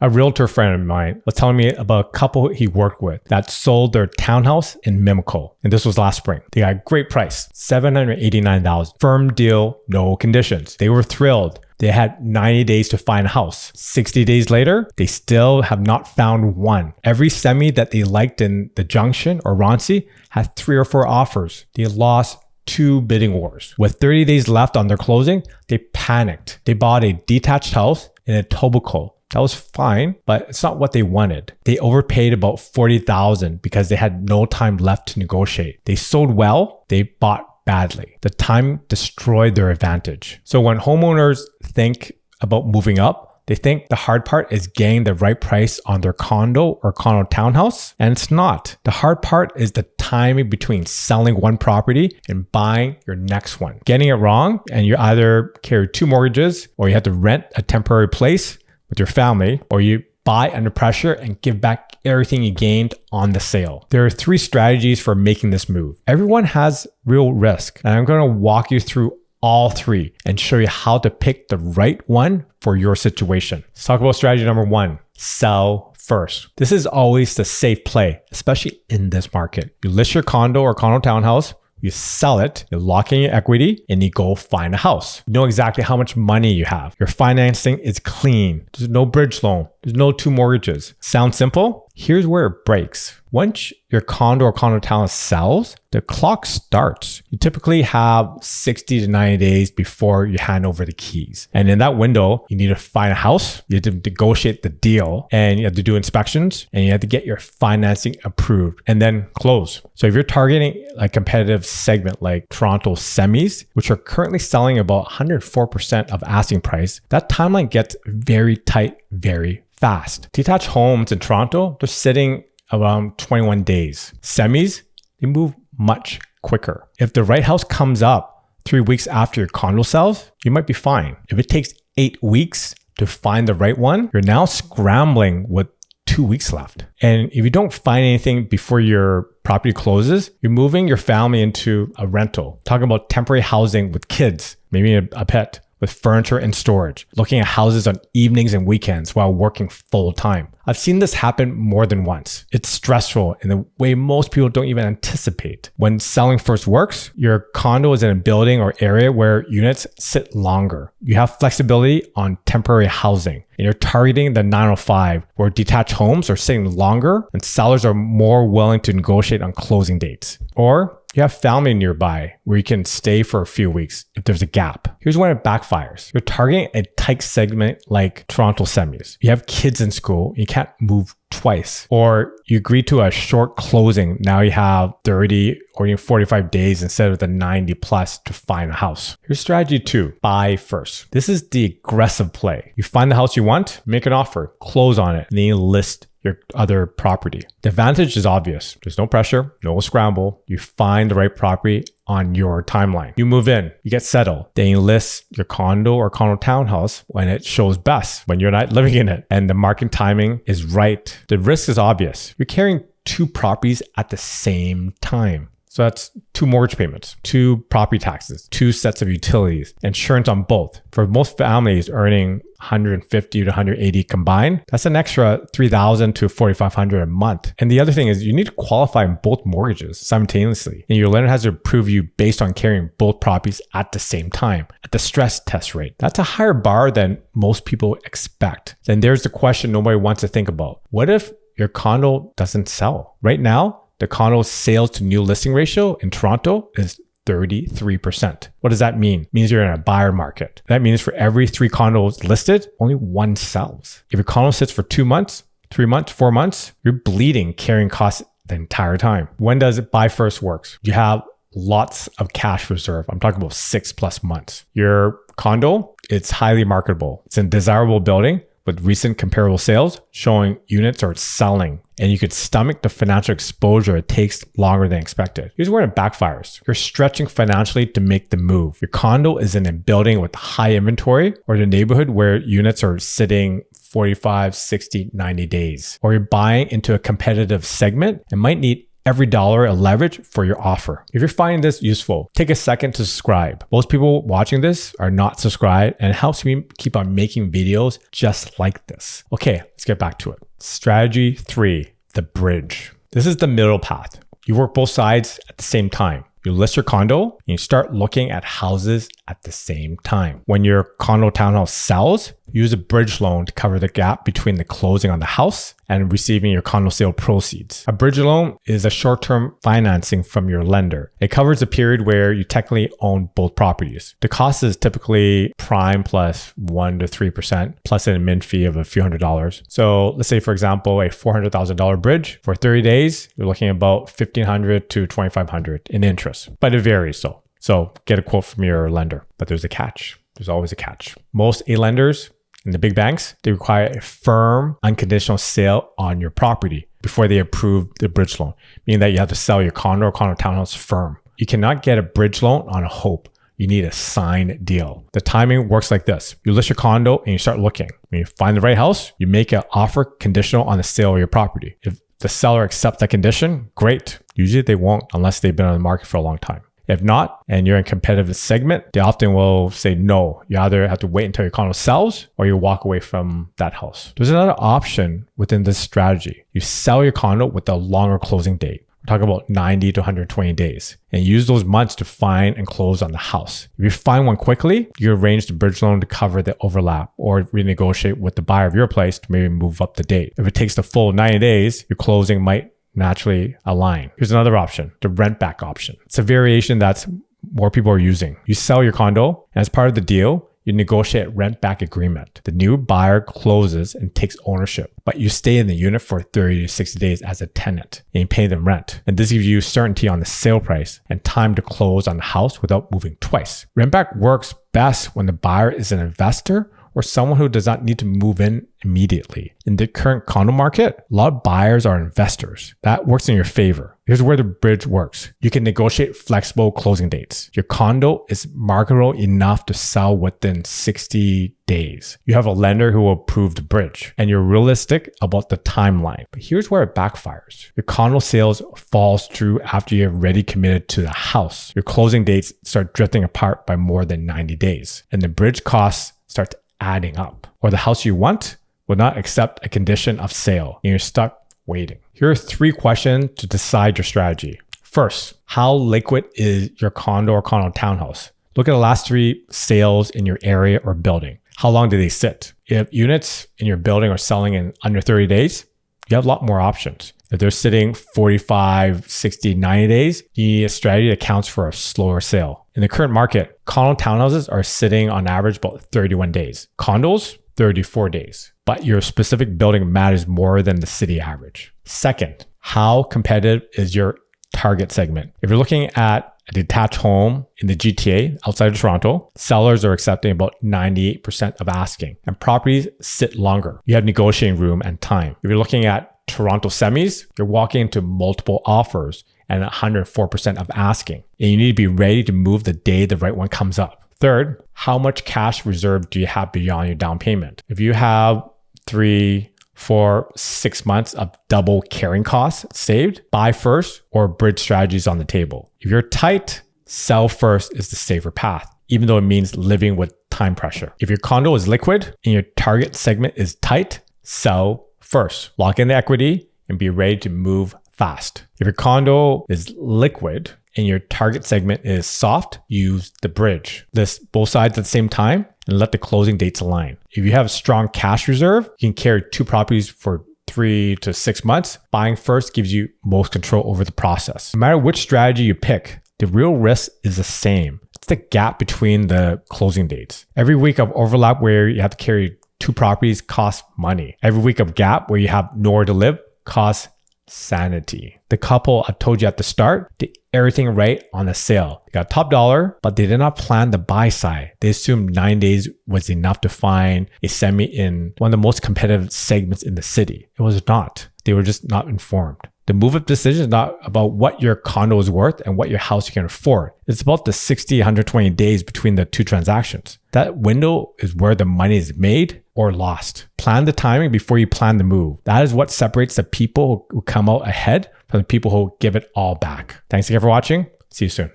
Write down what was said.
A realtor friend of mine was telling me about a couple he worked with that sold their townhouse in Mimico. And this was last spring. They got a great price, $789,000. Firm deal, no conditions. They were thrilled. They had 90 days to find a house. 60 days later, they still have not found one. Every semi that they liked in the Junction or Ronci had 3 or 4 offers. They lost 2 bidding wars. With 30 days left on their closing, they panicked. They bought a detached house in Etobicoke. That was fine, but it's not what they wanted. They overpaid about $40,000 because they had no time left to negotiate. They sold well, they bought badly. The time destroyed their advantage. So when homeowners think about moving up, they think the hard part is getting the right price on their condo or condo townhouse, and it's not. The hard part is the timing between selling one property and buying your next one. Getting it wrong, and you either carry 2 mortgages, or you have to rent a temporary place with your family, or you buy under pressure and give back everything you gained on the sale. There are 3 strategies for making this move. Everyone has real risk, and I'm going to walk you through all 3 and show you how to pick the right one for your situation. Let's talk about strategy number 1, sell first. This is always the safe play, especially in this market. You list your condo or condo townhouse, you sell it, you lock in your equity, and you go find a house. You know exactly how much money you have. Your financing is clean. There's no bridge loan. There's no 2 mortgages. Sound simple? Here's where it breaks. Once your condo or condo townhouse sells, the clock starts. You typically have 60 to 90 days before you hand over the keys. And in that window, you need to find a house, you have to negotiate the deal, and you have to do inspections, and you have to get your financing approved, and then close. So if you're targeting a competitive segment like Toronto semis, which are currently selling about 104% of asking price, that timeline gets very tight very fast. Detached homes in Toronto, they're sitting around 21 days. Semis, they move much quicker. If the right house comes up 3 weeks after your condo sells, you might be fine. If it takes 8 weeks to find the right one, you're now scrambling with 2 weeks left. And if you don't find anything before your property closes, you're moving your family into a rental. Talking about temporary housing with kids, maybe a pet, with furniture and storage, looking at houses on evenings and weekends while working full time. I've seen this happen more than once. It's stressful in a way most people don't even anticipate. When selling first works, your condo is in a building or area where units sit longer. You have flexibility on temporary housing, and you're targeting the 905, where detached homes are sitting longer and sellers are more willing to negotiate on closing dates. Or you have family nearby where you can stay for a few weeks if there's a gap. Here's when it backfires. You're targeting a tight segment like Toronto semis. You have kids in school, you can't move twice. Or you agree to a short closing. Now you have 30 or even 45 days instead of the 90 plus to find a house. Here's strategy 2, buy first. This is the aggressive play. You find the house you want, make an offer, close on it, and then you list your other property. The advantage is obvious. There's no pressure, no scramble. You find the right property on your timeline. You move in, you get settled. Then you list your condo or condo townhouse when it shows best, when you're not living in it and the market timing is right. The risk is obvious. You're carrying 2 properties at the same time. So that's 2 mortgage payments, 2 property taxes, 2 sets of utilities, insurance on both. For most families earning 150 to 180 combined, that's an extra $3,000 to $4,500 a month. And the other thing is you need to qualify in both mortgages simultaneously. And your lender has to approve you based on carrying both properties at the same time at the stress test rate. That's a higher bar than most people expect. Then there's the question nobody wants to think about. What if your condo doesn't sell? Right now, the condo sales to new listing ratio in Toronto is 33%. What does that mean? It means you're in a buyer market. That means for every 3 condos listed, only 1 sells. If your condo sits for 2 months, 3 months, 4 months, you're bleeding carrying costs the entire time. When does it buy first works? You have lots of cash reserve. I'm talking about 6+ months. Your condo, it's highly marketable. It's in a desirable building with recent comparable sales showing units are selling, and you could stomach the financial exposure it takes longer than expected. Here's where it backfires. You're stretching financially to make the move. Your condo is in a building with high inventory, or the neighborhood where units are sitting 45, 60, 90 days. Or you're buying into a competitive segment and might need every dollar of leverage for your offer. If you're finding this useful, take a second to subscribe. Most people watching this are not subscribed, and it helps me keep on making videos just like this. Okay, let's get back to it. Strategy 3, the bridge. This is the middle path. You work both sides at the same time. You list your condo and you start looking at houses at the same time. When your condo townhouse sells, use a bridge loan to cover the gap between the closing on the house and receiving your condo sale proceeds. A bridge loan is a short-term financing from your lender. It covers a period where you technically own both properties. The cost is typically prime plus 1 to 3% plus an admin fee of a few $100s. So let's say, for example, a $400,000 bridge for 30 days, you're looking at about $1,500 to $2,500 in interest, but it varies. So get a quote from your lender, but there's a catch. There's always a catch. Most A lenders and the big banks, they require a firm, unconditional sale on your property before they approve the bridge loan, meaning that you have to sell your condo or condo townhouse firm. You cannot get a bridge loan on a hope. You need a signed deal. The timing works like this. You list your condo and you start looking. When you find the right house, you make an offer conditional on the sale of your property. If the seller accepts that condition, great. Usually they won't unless they've been on the market for a long time. If not, and you're in a competitive segment, they often will say no. You either have to wait until your condo sells or you walk away from that house. There's another option within this strategy. You sell your condo with a longer closing date. We're talking about 90 to 120 days, and use those months to find and close on the house. If you find one quickly, you arrange the bridge loan to cover the overlap or renegotiate with the buyer of your place to maybe move up the date. If it takes the full 90 days, your closing might naturally align. Here's another option, the rent back option. It's a variation that's more people are using. You sell your condo, and as part of the deal, you negotiate a rent back agreement. The new buyer closes and takes ownership, but you stay in the unit for 30 to 60 days as a tenant and you pay them rent. And this gives you certainty on the sale price and time to close on the house without moving twice. Rent back works best when the buyer is an investor or someone who does not need to move in immediately. In the current condo market, a lot of buyers are investors. That works in your favor. Here's where the bridge works. You can negotiate flexible closing dates. Your condo is marketable enough to sell within 60 days. You have a lender who will approve the bridge, and you're realistic about the timeline. But here's where it backfires. Your condo sales falls through after you're already committed to the house. Your closing dates start drifting apart by more than 90 days, and the bridge costs start adding up, or the house you want will not accept a condition of sale and you're stuck waiting. Here are 3 questions to decide your strategy. First, how liquid is your condo or condo townhouse? Look at the last 3 sales in your area or building. How long do they sit? If units in your building are selling in under 30 days, you have a lot more options. If they're sitting 45, 60, 90 days, you need a strategy that accounts for a slower sale. In the current market, condo townhouses are sitting on average about 31 days. Condos, 34 days. But your specific building matters more than the city average. Second, how competitive is your target segment? If you're looking at a detached home in the GTA outside of Toronto, sellers are accepting about 98% of asking, and properties sit longer. You have negotiating room and time. If you're looking at Toronto semis, you're walking into multiple offers and 104% of asking, and you need to be ready to move the day the right one comes up. Third, how much cash reserve do you have beyond your down payment? If you have 3, 4, 6 months of double carrying costs saved, buy first or bridge strategies on the table. If you're tight, sell first is the safer path, even though it means living with time pressure. If your condo is liquid and your target segment is tight, sell first. Lock in the equity and be ready to move fast. If your condo is liquid and your target segment is soft, use the bridge. List both sides at the same time and let the closing dates align. If you have a strong cash reserve, you can carry 2 properties for 3 to 6 months. Buying first gives you most control over the process. No matter which strategy you pick, the real risk is the same. It's the gap between the closing dates. Every week of overlap where you have to carry 2 properties costs money. Every week of gap where you have nowhere to live costs sanity. The couple I told you at the start did everything right on the sale. They got top dollar, but they did not plan the buy side. They assumed 9 days was enough to find a semi in one of the most competitive segments in the city. It was not. They were just not informed. The move-up decision is not about what your condo is worth and what your house you can afford. It's about the 60, 120 days between the 2 transactions. That window is where the money is made or lost. Plan the timing before you plan the move. That is what separates the people who come out ahead from the people who give it all back. Thanks again for watching. See you soon.